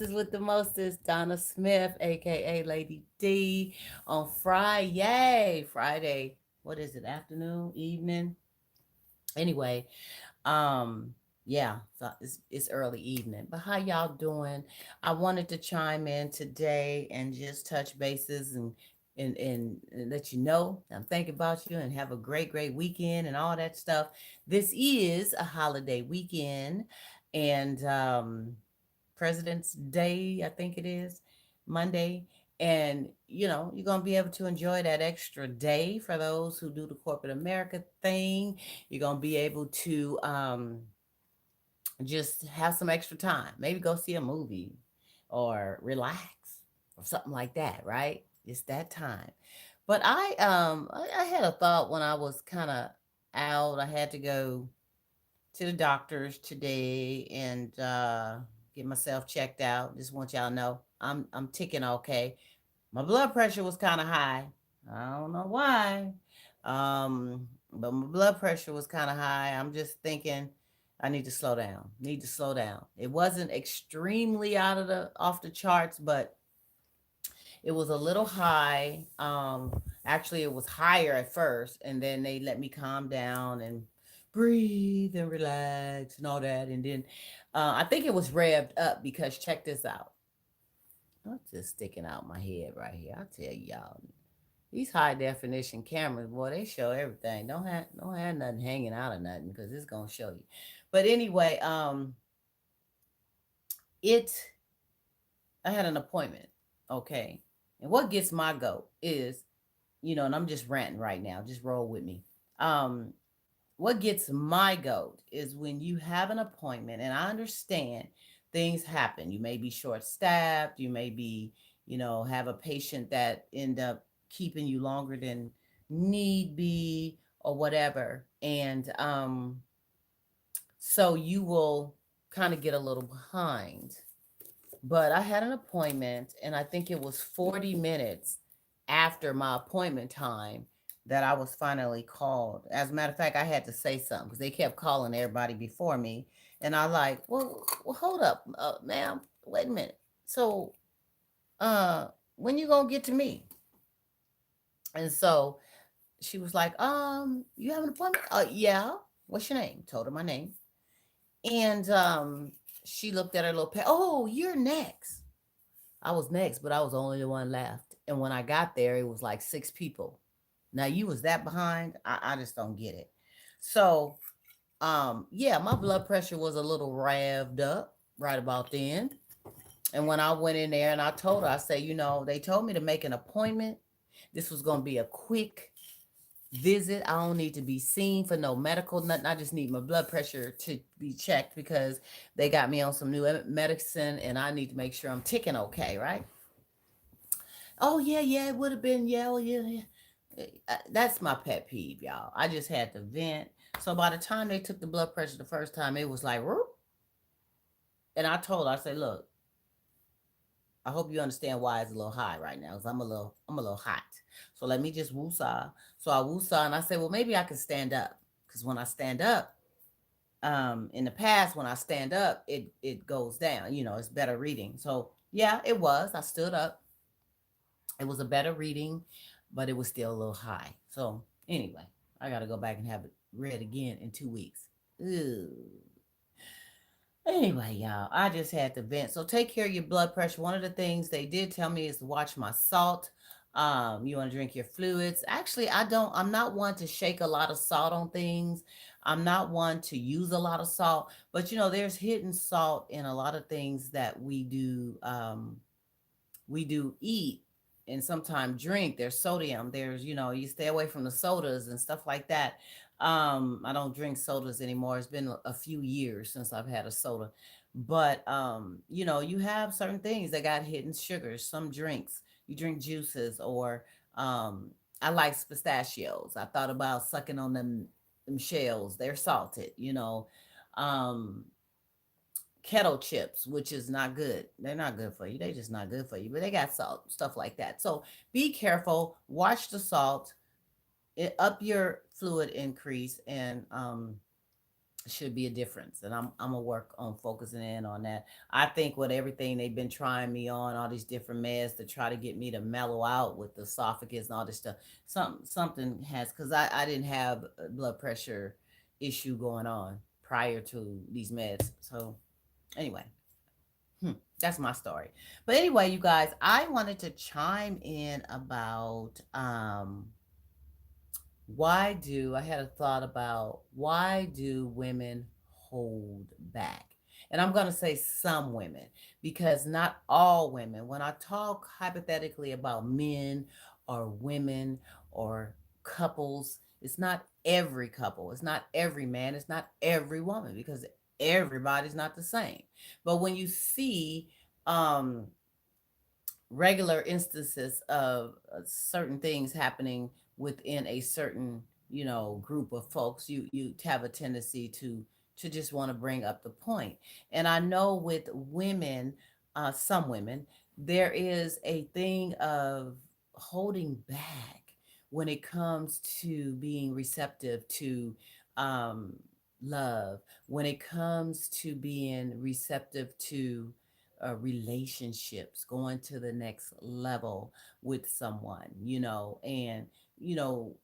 is with the mostest, Donna Smith, aka Lady D, on Friday. What is it? Afternoon, evening? Anyway, um, yeah, so it's early evening. But how y'all doing? I wanted to chime in today and just touch bases and let you know I'm thinking about you and have a great weekend and all that stuff. This is a holiday weekend, and President's Day, I think it is, Monday. And you're gonna be able to enjoy that extra day for those who do the corporate America thing. You're gonna be able to just have some extra time. Maybe go see a movie or relax or something like that, right? It's that time. But I had a thought when I was kind of out. I had to go to the doctors today and get myself checked out. Just want y'all to know I'm ticking okay. My blood pressure was kind of high. I don't know why. But my blood pressure was kind of high. I'm just thinking I need to slow down. Need to slow down. It wasn't extremely out of the off the charts, but it was a little high. Actually, it was higher at first, and then they let me calm down and breathe and relax and all that. And then I think it was revved up because check this out. I'm just sticking out my head right here. I tell y'all, these high definition cameras, boy, they show everything. Don't have nothing hanging out or nothing because it's gonna show you. But anyway, it I had an appointment. Okay, and what gets my goat is and I'm just ranting right now. Just roll with me. Um, what gets my goat is when you have an appointment, and I understand things happen. You may be short staffed, you may be, have a patient that end up keeping you longer than need be or whatever. And so you will kind of get a little behind. But I had an appointment, and I think it was 40 minutes after my appointment time that I was finally called. As a matter of fact, I had to say something because they kept calling everybody before me. And I like, well hold up, ma'am, wait a minute. So, uh, when you gonna get to me? And so she was like, you have an appointment? Yeah. What's your name? Told her my name. And she looked at her little pad. Oh, you're next. I was next, but I was the only one left. And when I got there, it was like six people. Now you was that behind. I just don't get it. So yeah, my blood pressure was a little revved up right about then. And when I went in there and I told her, I said, they told me to make an appointment. This was gonna be a quick visit. I don't need to be seen for no medical nothing. I just need my blood pressure to be checked because they got me on some new medicine and I need to make sure I'm ticking okay, right? Oh yeah, it would have been yeah, oh, yeah. That's my pet peeve, y'all. I just had to vent. So by the time they took the blood pressure the first time, it was like, whoop. And I told her, I said, look, I hope you understand why it's a little high right now, because I'm a little hot. So let me just woosah. So I woosah and I said, well, maybe I can stand up. Because when I stand up, in the past, when I stand up, it goes down. It's better reading. So yeah, it was. I stood up. It was a better reading, but it was still a little high. So anyway, I got to go back and have it read again in 2 weeks. Ew. Anyway, y'all, I just had to vent. So take care of your blood pressure. One of the things they did tell me is to watch my salt. You want to drink your fluids. Actually, I'm not one to shake a lot of salt on things. I'm not one to use a lot of salt, but there's hidden salt in a lot of things that we do eat and sometimes drink. There's sodium. There's, you stay away from the sodas and stuff like that. I don't drink sodas anymore. It's been a few years since I've had a soda. But you have certain things that got hidden sugars, some drinks. You drink juices or I like pistachios. I thought about sucking on them shells. They're salted. Um kettle chips, which is not good. They're not good for you. They just not good for you. But they got salt, stuff like that. So be careful. Watch the salt. Up your fluid increase and should be a difference, and I'm gonna work on focusing in on that. I think with everything they've been trying me on, all these different meds to try to get me to mellow out with the esophagus and all this stuff, something has, because I didn't have a blood pressure issue going on prior to these meds. So anyway, hmm, that's my story. But anyway, you guys, I wanted to chime in about why do I had a thought about why do women hold back? And I'm going to say some women, because not all women. When I talk hypothetically about men or women or couples, it's not every couple, it's not every man, it's not every woman, because everybody's not the same. But when you see um regular instances of certain things happening within a certain, group of folks, you have a tendency to just want to bring up the point. And I know with women, some women, there is a thing of holding back when it comes to being receptive to um love, when it comes to being receptive to relationships, going to the next level with someone, and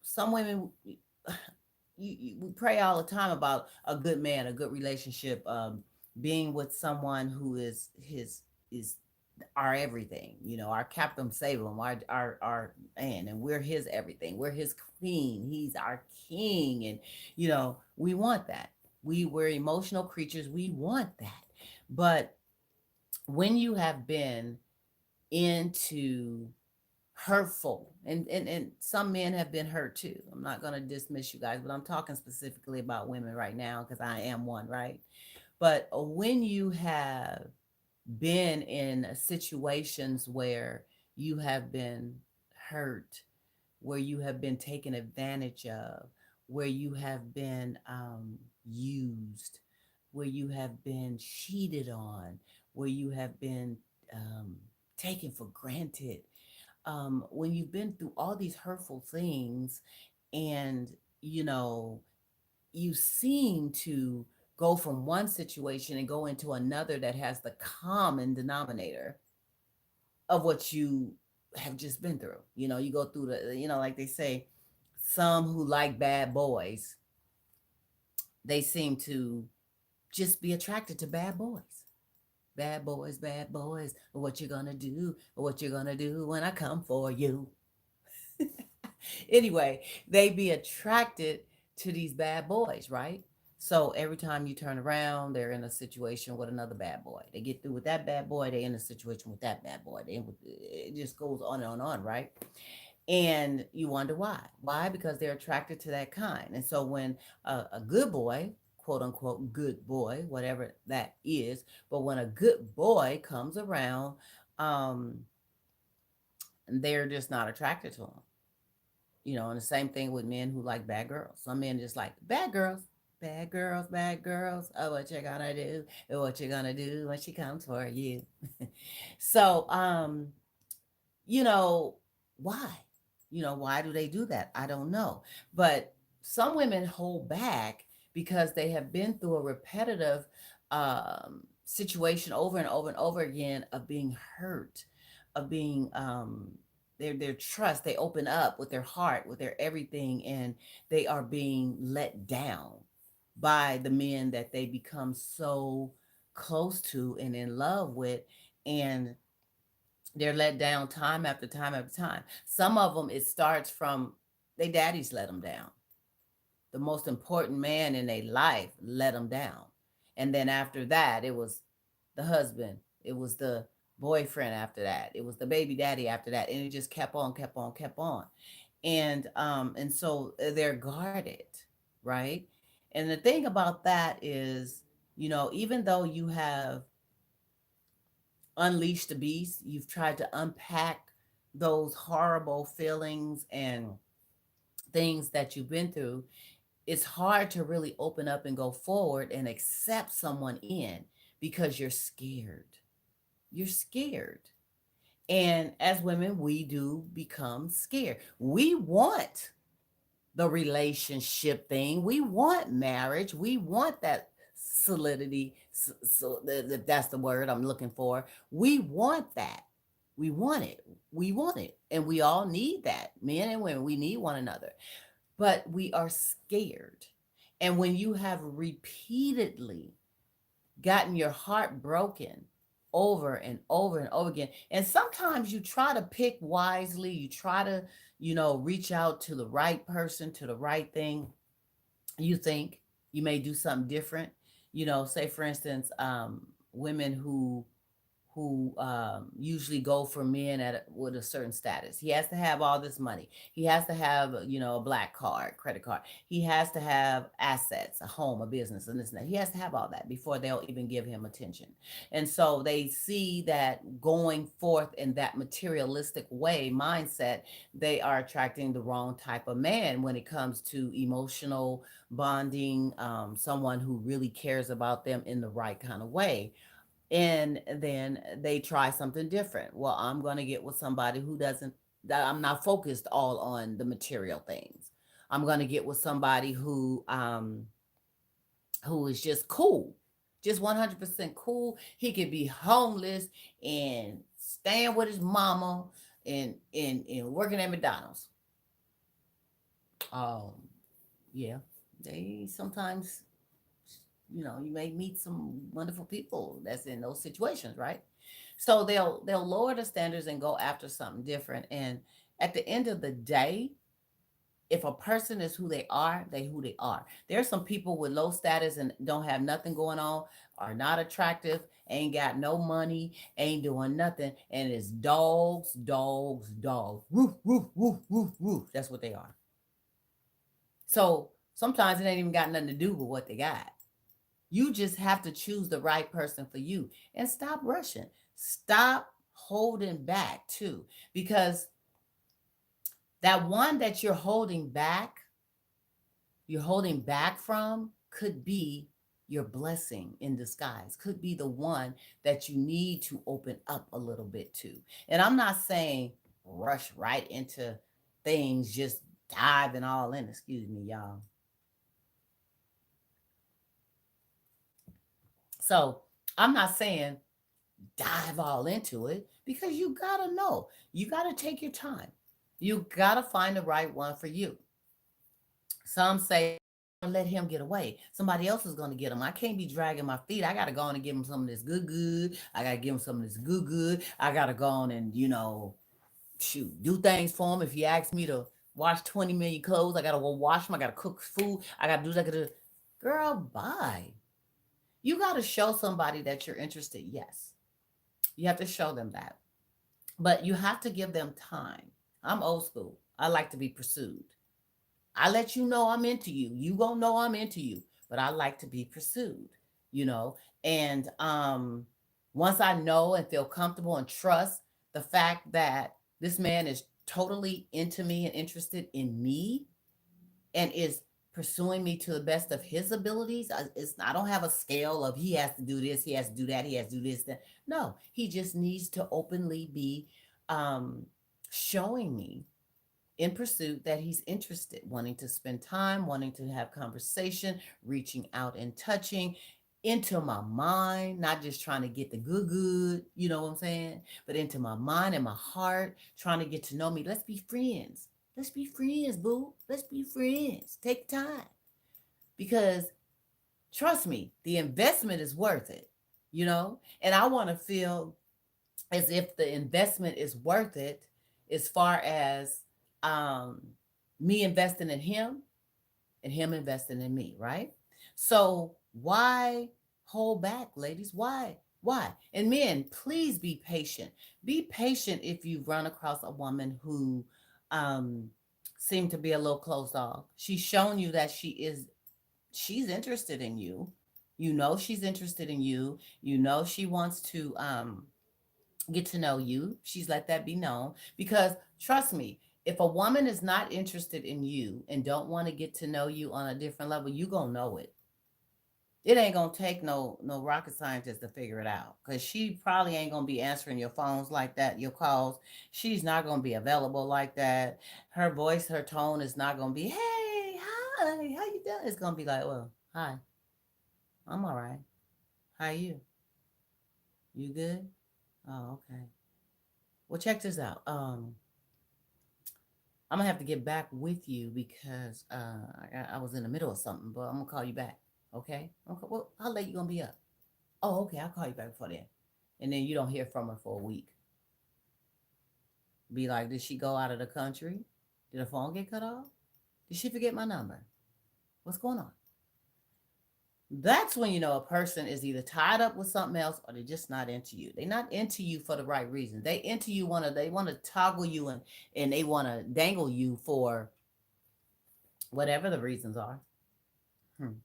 some women, we pray all the time about a good man, a good relationship, being with someone who is our everything, our Captain Salem, our man, and we're his everything. We're his queen. He's our king, and we want that. We're emotional creatures. We want that, but when you have been into hurtful, and some men have been hurt too. I'm not going to dismiss you guys, but I'm talking specifically about women right now because I am one, right? But when you have been in situations where you have been hurt, where you have been taken advantage of, where you have been used, where you have been cheated on, where you have been um, taken for granted. When you've been through all these hurtful things, and you know, you seem to go from one situation and go into another that has the common denominator of what you have just been through. You go through like they say, some who like bad boys, they seem to just be attracted to bad boys. Bad boys, bad boys. What you gonna do? What you gonna do when I come for you? Anyway, they be attracted to these bad boys, right? So every time you turn around, they're in a situation with another bad boy. They get through with that bad boy, they in a situation with that bad boy. It just goes on and on, right? And you wonder why. Why? Because they're attracted to that kind. And so when a good boy, quote unquote good boy, whatever that is, but when a good boy comes around, um, they're just not attracted to him. And the same thing with men who like bad girls. Some men just like bad girls, bad girls, bad girls. Oh, what you gonna do? What you gonna do when she comes for you? So, you know, why? Why do they do that? I don't know. But some women hold back because they have been through a repetitive situation over and over and over again of being hurt, of being their trust. They open up with their heart, with their everything, and they are being let down by the men that they become so close to and in love with. And they're let down time after time after time. Some of them, it starts from their daddies let them down. The most important man in their life let them down. And then after that, it was the husband, it was the boyfriend after that, it was the baby daddy after that. And it just kept on, kept on, kept on. And so they're guarded, right? And the thing about that is, even though you have unleashed the beast, you've tried to unpack those horrible feelings and things that you've been through, it's hard to really open up and go forward and accept someone in because you're scared. You're scared. And as women, we do become scared. We want the relationship thing. We want marriage. We want that solidity. So that's the word I'm looking for. We want that. We want it. We want it. And we all need that. Men and women, we need one another. But we are scared. And when you have repeatedly gotten your heart broken over and over and over again, and sometimes you try to pick wisely, you try to, reach out to the right person, to the right thing. You think you may do something different. Say for instance, women who usually go for men with a certain status. He has to have all this money. He has to have, a black card, credit card. He has to have assets, a home, a business, and this and that. He has to have all that before they'll even give him attention. And so they see that going forth in that materialistic way mindset, they are attracting the wrong type of man when it comes to emotional bonding, someone who really cares about them in the right kind of way. And then they try something different. Well, I'm going to get with somebody who doesn't, that I'm not focused all on the material things. I'm going to get with somebody who is just cool, just 100% cool. He could be homeless and staying with his mama and working at McDonald's. Um, yeah, they sometimes, you may meet some wonderful people that's in those situations, right? So they'll lower the standards and go after something different. And at the end of the day, if a person is who they are, they who they are. There's some people with low status and don't have nothing going on, are not attractive, ain't got no money, ain't doing nothing, and it's dogs, dogs, dogs. Woof, woof, woof, woof, woof. That's what they are. So sometimes it ain't even got nothing to do with what they got. You just have to choose the right person for you and stop rushing. Stop holding back too, because that one that you're holding back from could be your blessing in disguise, could be the one that you need to open up a little bit to. And I'm not saying rush right into things, just diving all in. Excuse me, y'all. So I'm not saying dive all into it, because you gotta know, you gotta take your time, you gotta find the right one for you. Some say let him get away, somebody else is going to get him. I can't be dragging my feet. I gotta go on and give him some of this good. I gotta give him some of this good. I gotta go on and shoot, do things for him. If he asks me to wash 20 million clothes, I gotta go wash them. I gotta cook food. I gotta do that. Girl, bye. You gotta show somebody that you're interested. Yes, you have to show them that, but you have to give them time. I'm old school. I like to be pursued. I let you know I'm into you. You gonna know I'm into you, but I like to be pursued, you know. And once I know and feel comfortable and trust the fact that this man is totally into me and interested in me and is pursuing me to the best of his abilities. I don't have a scale of he has to do this, he has to do that, he has to do this, that. No, he just needs to openly be um, showing me in pursuit that he's interested, wanting to spend time, wanting to have conversation, reaching out and touching into my mind, not just trying to get the good, you know what I'm saying? But into my mind and my heart, trying to get to know me. Let's be friends. Let's be friends, boo. Let's be friends. Take time. Because trust me, the investment is worth it, you know? And I want to feel as if the investment is worth it as far as um, me investing in him and him investing in me, right? So why hold back, ladies? Why? Why? And men, please be patient. Be patient if you run across a woman who um seemed to be a little closed off. She's shown you that she's interested in you. You know she's interested in you. You know she wants to get to know you. She's let that be known, because trust me, if a woman is not interested in you and don't want to get to know you on a different level, you gonna know it. It ain't gonna take no rocket scientist to figure it out, because she probably ain't gonna be answering your phones like that, your calls. She's not gonna be available like that. Her voice, her tone is not gonna be, hey, Hi, how you doing? It's gonna be like, well, hi, I'm all right. How you? You good? Oh, okay. Well, check this out. I'm gonna have to get back with you because I was in the middle of something, but I'm gonna call you back. Okay? Okay. Well, how late you gonna be up? Oh, okay. I'll call you back before then. And then you don't hear from her for a week. Be like, did she go out of the country? Did her phone get cut off? Did she forget my number? What's going on? That's when you know a person is either tied up with something else or they're just not into you. They're not into you for the right reason. They want to toggle you and they want to dangle you for whatever the reasons are. Hmm.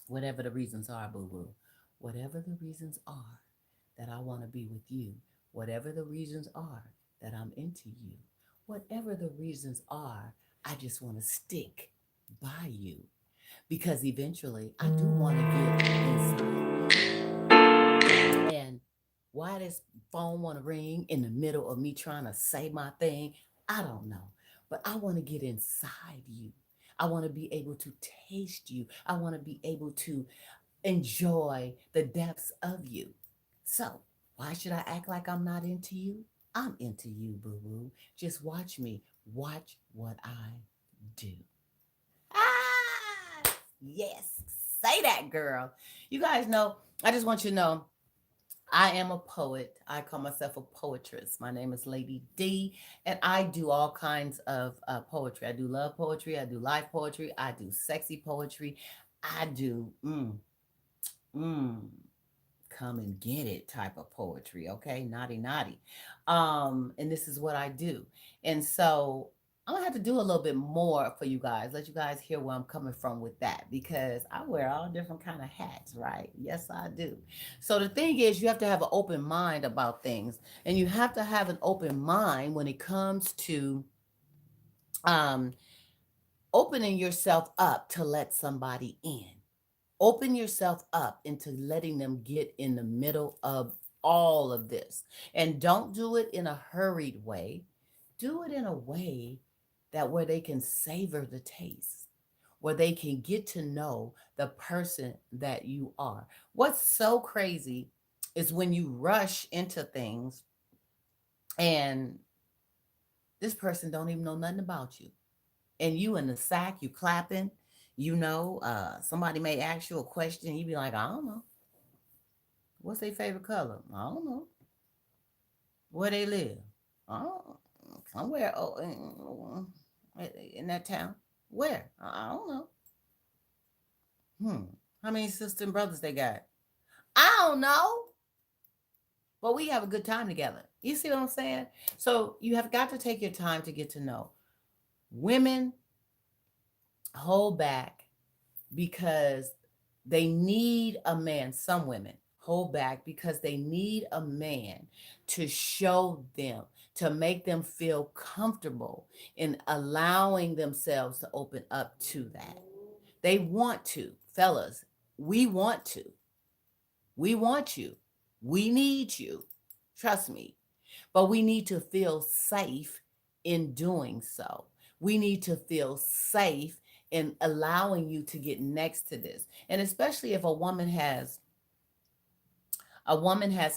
Whatever the reasons are, boo boo. Whatever the reasons are that I want to be with you. Whatever the reasons are that I'm into you. Whatever the reasons are, I just want to stick by you because eventually I do want to get inside. And why this phone want to ring in the middle of me trying to say my thing, I don't know. But I want to get inside you. I want to be able to taste you. I want to be able to enjoy the depths of you. So, why should I act like I'm not into you? I'm into you, boo boo. Just watch me. Watch what I do. Ah, yes. Say that, girl. You guys know, I just want you to know I am a poet. I call myself a poetress. My name is Lady D, and I do all kinds of poetry. I do love poetry. I do life poetry. I do sexy poetry. I do mm, come and get it type of poetry, okay? Naughty naughty. And this is what I do. And so I'm gonna have to do a little bit more for you guys, let you guys hear where I'm coming from with that because I wear all different kind of hats, right? Yes, I do. So the thing is you have to have an open mind about things, and you have to have an open mind when it comes to um opening yourself up to let somebody in. Open yourself up into letting them get in the middle of all of this. And don't do it in a hurried way. Do it in a way that where they can savor the taste, where they can get to know the person that you are. What's so crazy is when you rush into things and this person don't even know nothing about you. And you in the sack, you clapping, somebody may ask you a question, you be like, I don't know. What's their favorite color? I don't know. Where they live? I don't, somewhere in that town. Where? I don't know. Hmm. How many sisters and brothers they got? I don't know. But we have a good time together. You see what I'm saying? So you have got to take your time to get to know. Women hold back because they need a man. Some women hold back because they need a man to show them, to make them feel comfortable in allowing themselves to open up to that. They want to, fellas, we want to. We want you. We need you. Trust me. But we need to feel safe in doing so. We need to feel safe in allowing you to get next to this. And especially if a woman has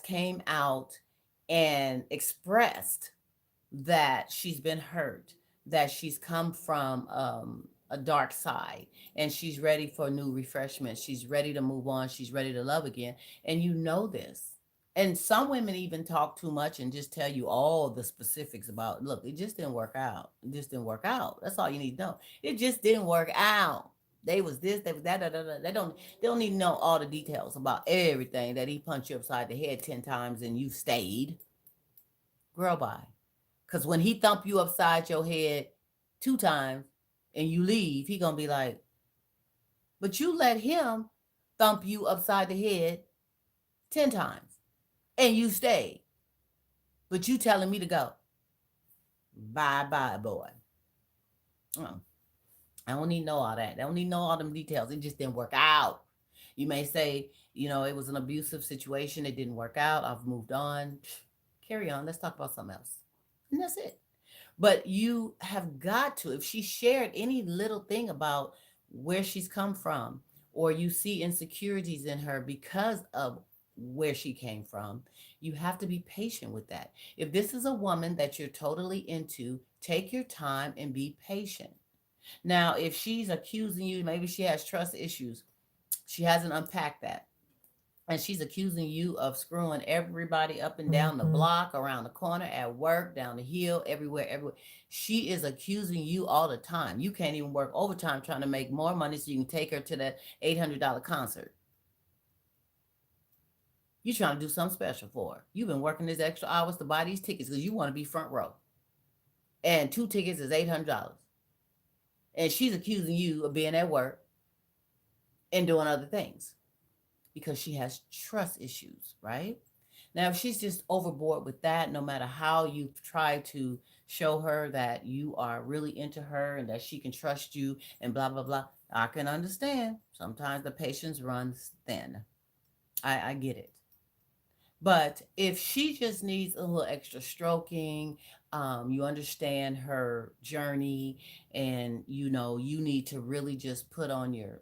came out and expressed that she's been hurt, that she's come from a dark side, and she's ready for new refreshment. She's ready to move on. She's ready to love again. And you know this. And some women even talk too much and just tell you all the specifics about, look, it just didn't work out. It just didn't work out. That's all you need to know. It just didn't work out. They was this, they was that, da, da, da. They don't need to know all the details about everything that he punched you upside the head 10 times and you stayed. Girl, bye. Because when he thump you upside your head 2 times and you leave, he gonna be like, but you let him thump you upside the head 10 times and you stay. But you telling me to go. Bye bye, boy. Oh, I don't need to know all that. I don't need to know all them details. It just didn't work out. You may say, it was an abusive situation. It didn't work out. I've moved on. Carry on. Let's talk about something else. And that's it. But you have got to, if she shared any little thing about where she's come from, or you see insecurities in her because of where she came from, you have to be patient with that. If this is a woman that you're totally into, take your time and be patient. Now, if she's accusing you, maybe she has trust issues, she hasn't unpacked that, and she's accusing you of screwing everybody up and down the Mm-hmm. block, around the corner, at work, down the hill, everywhere, everywhere. She is accusing you all the time. You can't even work overtime trying to make more money so you can take her to that $800 concert. You trying to do something special for her. You've been working these extra hours to buy these tickets because you want to be front row. And two tickets is $800. And she's accusing you of being at work and doing other things because she has trust issues, right? Now, if she's just overboard with that, no matter how you try to show her that you are really into her and that she can trust you and blah, blah, blah, I can understand. Sometimes the patience runs thin. I get it. But if she just needs a little extra stroking, you understand her journey, and you know you need to really just put on your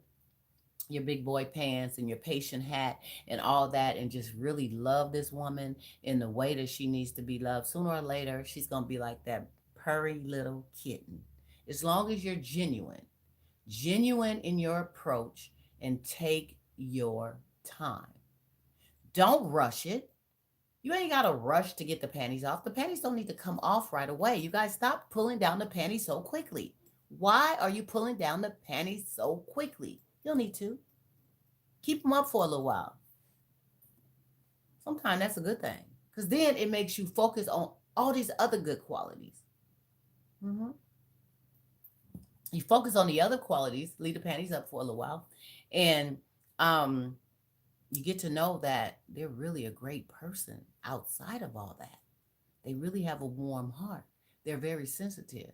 big boy pants and your patient hat and all that, and just really love this woman in the way that she needs to be loved, sooner or later she's going to be like that purry little kitten. As long as you're genuine in your approach, and take your time, don't rush it. You ain't got to rush to get the panties off. The panties don't need to come off right away. You guys, stop pulling down the panties so quickly. Why are you pulling down the panties so quickly? You don't need to. Keep them up for a little while. Sometimes that's a good thing, because then it makes you focus on all these other good qualities. Mhm. You focus on the other qualities, leave the panties up for a little while, and um, you get to know that they're really a great person outside of all that. They really have a warm heart. They're very sensitive.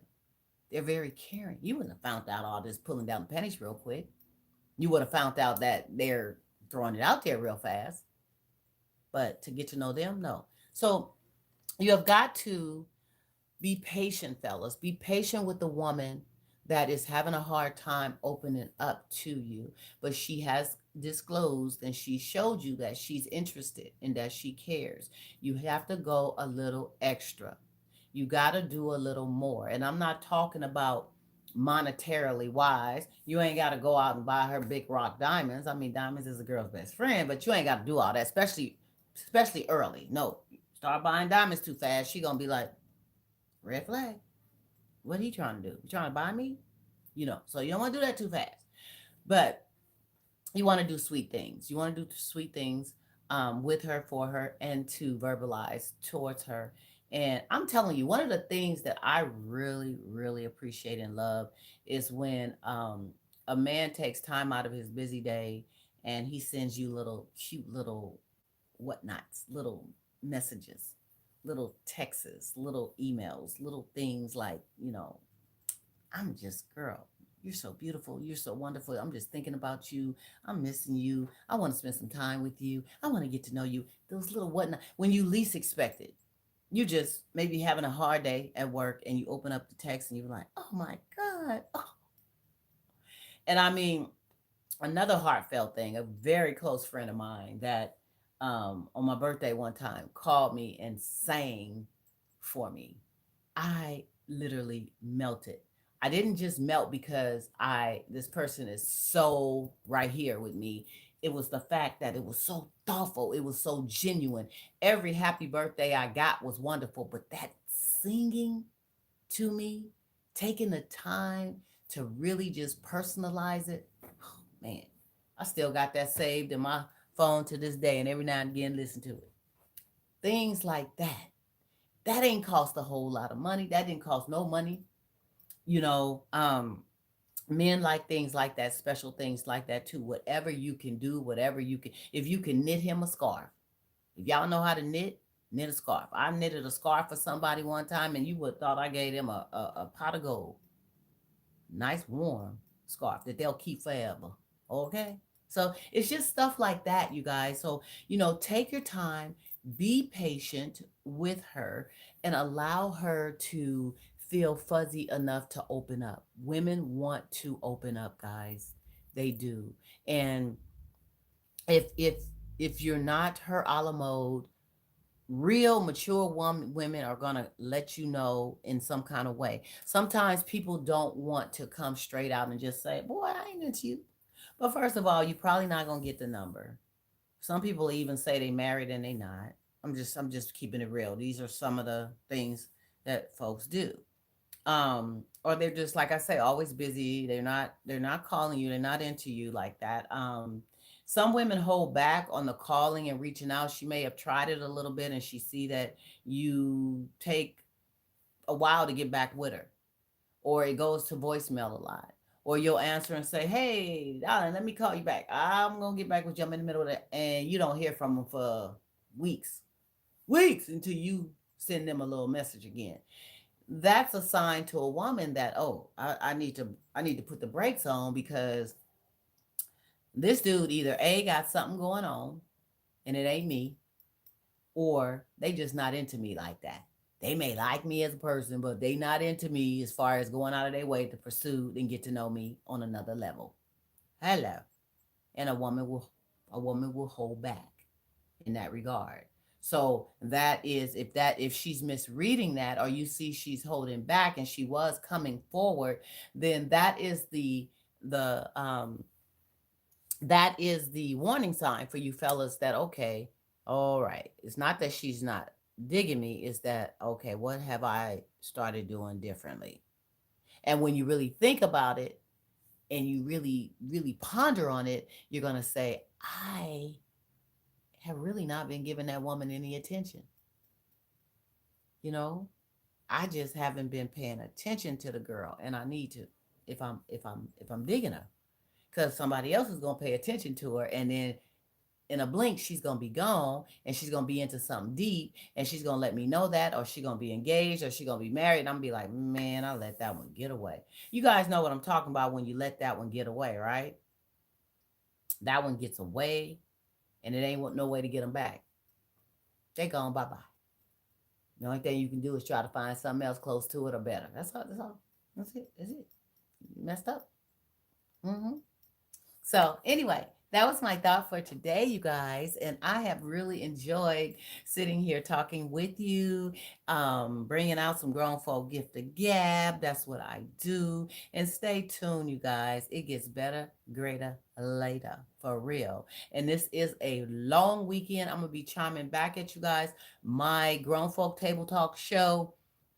They're very caring. You wouldn't have found out all this pulling down the panties real quick. You would have found out that they're throwing it out there real fast. But to get to know them, no. So you have got to be patient, fellas. Be patient with the woman that is having a hard time opening up to you, but she has disclosed and she showed you that she's interested and that she cares. You have to go a little extra. You got to do a little more. And I'm not talking about monetarily wise. You ain't got to go out and buy her big rock diamonds. I mean, diamonds is a girl's best friend, but you ain't got to do all that, especially early. No, start buying diamonds too fast, she gonna be like, red flag. What he trying to do? You trying to buy me? You know, so you don't want to do that too fast. But you want to do sweet things. You want to do sweet things with her, for her, and to verbalize towards her. And I'm telling you, one of the things that I really, really appreciate and love is when a man takes time out of his busy day and he sends you little cute little whatnots, little messages, little texts, little emails, little things like, I'm just, girl, you're so beautiful. You're so wonderful. I'm just thinking about you. I'm missing you. I want to spend some time with you. I want to get to know you. Those little whatnot, when you least expect it. You just maybe having a hard day at work and you open up the text and you're like, oh my God. Oh. And I mean, another heartfelt thing, a very close friend of mine that on my birthday one time called me and sang for me. I literally melted. I didn't just melt because I this person is so right here with me. It was the fact that it was so thoughtful. It was so genuine. Every happy birthday I got was wonderful, but that singing to me, taking the time to really just personalize it, oh, man, I still got that saved in my phone to this day, and every now and again listen to it. Things like that. That ain't cost a whole lot of money. That didn't cost no money. You know, men like things like that, special things like that too. Whatever you can do, whatever you can. If you can knit him a scarf, if y'all know how to knit, knit a scarf. I knitted a scarf for somebody one time, and you would thought I gave them a pot of gold. Nice warm scarf that they'll keep forever. Okay? So it's just stuff like that, you guys. So, take your time, be patient with her, and allow her to feel fuzzy enough to open up. Women want to open up, guys. They do. And if if you're not her a la mode, real mature women are gonna let you know in some kind of way. Sometimes people don't want to come straight out and just say, "Boy, I ain't into you." But first of all, you're probably not gonna get the number. Some people even say they married and they not. I'm just keeping it real. These are some of the things that folks do. Or they're just like I say, always busy. They're not calling you, they're not into you like that. Some women hold back on the calling and reaching out. She may have tried it a little bit and she see that you take a while to get back with her, or it goes to voicemail a lot, or you'll answer and say, "Hey darling, let me call you back, I'm gonna get back with you, I'm in the middle of that," and you don't hear from them for weeks until you send them a little message again. That's a sign to a woman that, oh, I need to put the brakes on, because this dude either A, got something going on and it ain't me, or they just not into me like that. They may like me as a person, but they not into me as far as going out of their way to pursue and get to know me on another level. Hello. And a woman will hold back in that regard. So that is, if she's misreading that, or you see she's holding back and she was coming forward, then the that is the warning sign for you fellas that, okay, all right, it's not that she's not digging me, it's that, okay, what have I started doing differently? And when you really think about it and you really really ponder on it, you're going to say, I have really not been giving that woman any attention. You know, I just haven't been paying attention to the girl, and I need to, if I'm digging her, because somebody else is gonna pay attention to her, and then in a blink she's gonna be gone, and she's gonna be into something deep, and she's gonna let me know that, or she's gonna be engaged, or she's gonna be married, and I'm gonna be like, man, I let that one get away. You guys know what I'm talking about when you let that one get away, right? That one gets away, and it ain't no way to get them back. They gone, bye bye. The only thing you can do is try to find something else close to it or better. That's all. That's all. That's it. That's it. You messed up. Mm-hmm. So, anyway, that was my thought for today, you guys. And I have really enjoyed sitting here talking with you, bringing out some grown folk gift of gab. That's what I do. And stay tuned, you guys. It gets better, greater later, for real. And this is a long weekend. I'm going to be chiming back at you guys. My Grown Folk Table Talk show,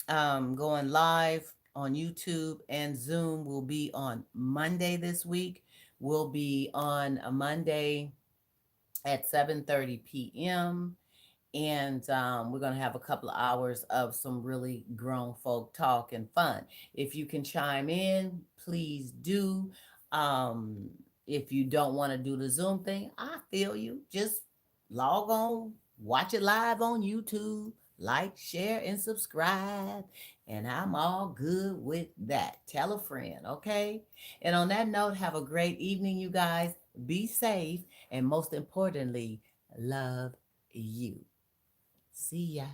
going live on YouTube and Zoom, will be on Monday this week. Will be on a Monday at 7:30 p.m. And we're going to have a couple of hours of some really grown folk talk and fun. If you can chime in, please do. Um, if you don't want to do the Zoom thing, I feel you. Just log on, watch it live on YouTube, like, share, and subscribe. And I'm all good with that. Tell a friend, okay? And on that note, have a great evening, you guys. Be safe. And most importantly, love you. See ya.